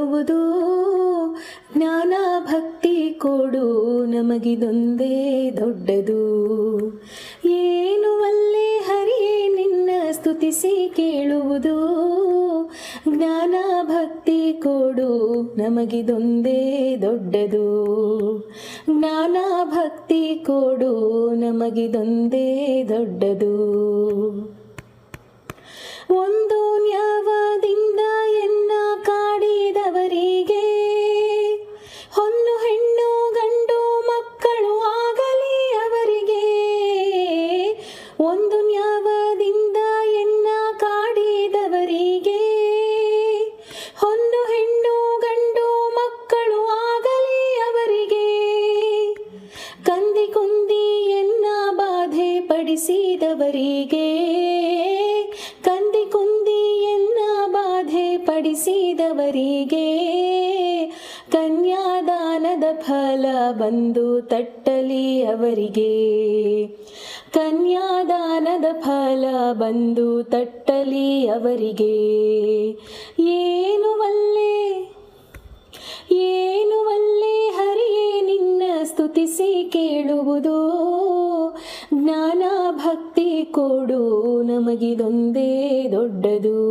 ಕೇಳುವುದು ಜ್ಞಾನ ಭಕ್ತಿ ಕೊಡು ನಮಗಿದೊಂದೇ ದೊಡ್ಡದು. ಏನು ಒಲ್ಲೆ ಹರಿಯೇ ನಿನ್ನ ಸ್ತುತಿಸಿ ಕೇಳುವುದು ಜ್ಞಾನ ಭಕ್ತಿ ಕೊಡು ನಮಗಿದೊಂದೇ ದೊಡ್ಡದು. ಜ್ಞಾನ ಭಕ್ತಿ ಕೊಡು ನಮಗಿದೊಂದೇ ದೊಡ್ಡದು. ಒಂದು ನ್ಯಾವದಿಂದ ಎನ್ನ ಕಾಡಿದವರಿಗೆ ಹೊನ್ನು ಹೆಣ್ಣು ಗಂಡು ಮಕ್ಕಳು ಆಗಲಿ ಅವರಿಗೆ. ಒಂದು ನ್ಯಾವದಿಂದ ಎನ್ನ ಕಾಡಿದವರಿಗೆ ಹೊನ್ನು ಹೆಣ್ಣು ಗಂಡು ಮಕ್ಕಳು ಆಗಲಿ ಅವರಿಗೆ. ಕಂದಿ ಕುಂದಿ ಎನ್ನ ಬಾಧೆ ಪಡಿಸಿದವರಿಗೆ ಕಂದಿ ಕುಂದಿ ಎನ್ನ ಬಾಧೆ ಪಡಿಸಿದವರಿಗೆ ಕನ್ಯಾದಾನದ ಫಲ ಬಂದು ತಟ್ಟಲಿ ಅವರಿಗೆ. ಕನ್ಯಾದಾನದ ಫಲ ಬಂದು ತಟ್ಟಲಿ ಅವರಿಗೆ. ಏನು ಒಲ್ಲೆ ಹರಿಯೇ ನಿನ್ನ ಸ್ತುತಿಸಿ ಕೇಳುವುದು ಜ್ಞಾನ ಭಕ್ತಿ ಕೊಡು ನಮಗಿದೊಂದೇ ದೊಡ್ಡದು.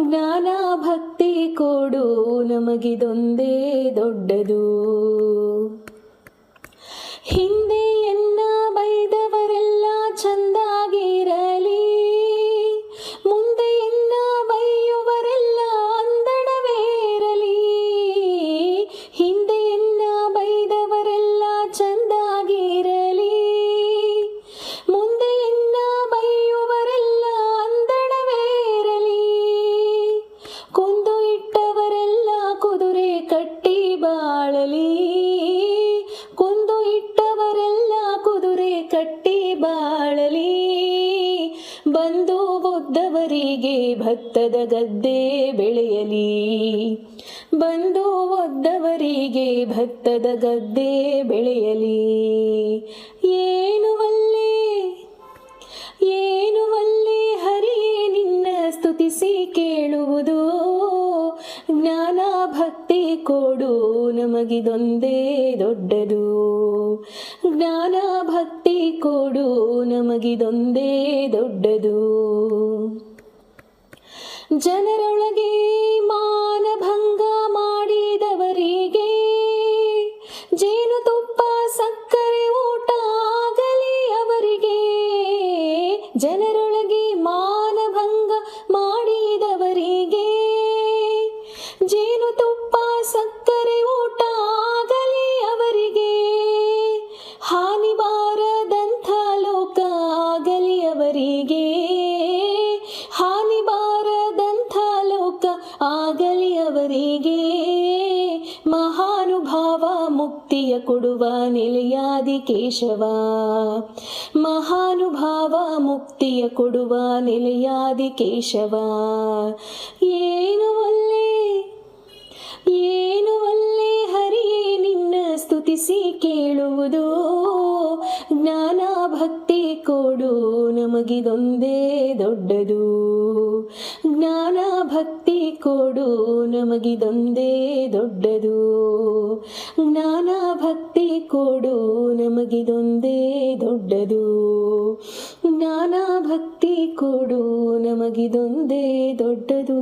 ಜ್ಞಾನ ಭಕ್ತಿ ಕೊಡು ನಮಗಿದೊಂದೇ ದೊಡ್ಡದು. ಹಿಂದೆ ಎನ್ನ ಬೈದವರೆಲ್ಲ ಚಂದಾಗಿರಲಿ, ಮುಂದೆ ಎನ್ನ ಬೈಯುವರೆಲ್ಲ ಅಂದಣವೇರಲಿ. ಹಿಂದೆ ಎನ್ನ ಬೈದವರೆಲ್ಲ ಚಂದಾಗಿರಲಿ, ಮುಂದೆ ಎನ್ನ ಬೈಯುವರೆಲ್ಲ ಅಂದಣವೇರಲಿ. ಕೊಂದು ಇಟ್ಟವರೆಲ್ಲ ಕುದುರೆ ಕಟ್ಟಿ ಬಾಳಲಿ, ಕೊಂದು ಇಟ್ಟವರೆಲ್ಲ ಕುದುರೆ ಕಟ್ಟಿ ಬಾಳಲಿ. ಬಂದು ಒದ್ದವರಿಗೆ ಭತ್ತದ ಗದ್ದೆ ಬೆಳೆಯಲಿ, ಬಂದು ಒದ್ದವರಿಗೆ ಭತ್ತದ ಗದ್ದೆ ಬೆಳೆಯಲಿ. ಏನು ಒಲ್ಲೆ ಹರಿಯೇ ನಿನ್ನ ಸ್ತುತಿಸಿ ಕೇಳುವುದು ಜ್ಞಾನ ಭಕ್ತಿ ಕೊಡು ನಮಗಿದೊಂದೇ ದೊಡ್ಡದು. ಜ್ಞಾನ ಭಕ್ತಿ ಕೊಡು ನಮಗಿದೊಂದೇ ದೊಡ್ಡದು. ಜನರೊಳಗೆ ಮಾನಭಂಗ ಮಾಡಿದವರಿಗೆ ಜೇನುತುಪ್ಪ ಸಕ್ಕರೆ ಊಟ ಆಗಲಿ ಅವರಿಗೆ. ಜನರೊಳಗೆ ಮಾನಭಂಗ ಮಾಡಿದವರಿಗೆ ಜೇನುತುಪ್ಪ ಸಕ್ಕರೆ ಊಟ ಆಗಲಿ ಅವರಿಗೆ. ಹಾನಿ ಬಾರದಂಥ ಲೋಕ ಆಗಲಿ ಅವರಿಗೆ, ಹಾನಿ ಬಾರದಂಥ ಲೋಕ ಆಗಲಿ ಅವರಿಗೆ. ಮಹಾನುಭಾವ ಮುಕ್ತಿಯ ಕೊಡುವ ನೆಲೆಯಾದಿ ಕೇಶವ, ಮಹಾನುಭಾವ ಮುಕ್ತಿಯ ಕೊಡುವ ನೆಲೆಯಾದಿ ಕೇಶವ. ಏನು ಒಲ್ಲೆ ಹರಿಯೇ ನಿನ್ನ ಸ್ತುತಿಸಿ ಕೇಳುವುದು ಜ್ಞಾನ ಭಕ್ತಿ ಕೊಡು ನಮಗಿದೊಂದೇ ದೊಡ್ಡದು. ಜ್ಞಾನ ಭಕ್ತಿ ಕೊಡು ನಮಗಿದೊಂದೇ ದೊಡ್ಡದು. ಜ್ಞಾನ ಭಕ್ತಿ ಕೊಡು ನಮಗಿದೊಂದೇ ದೊಡ್ಡದು. ಜ್ಞಾನ ಭಕ್ತಿ ಕೊಡು ನಮಗಿದೊಂದೇ ದೊಡ್ಡದು.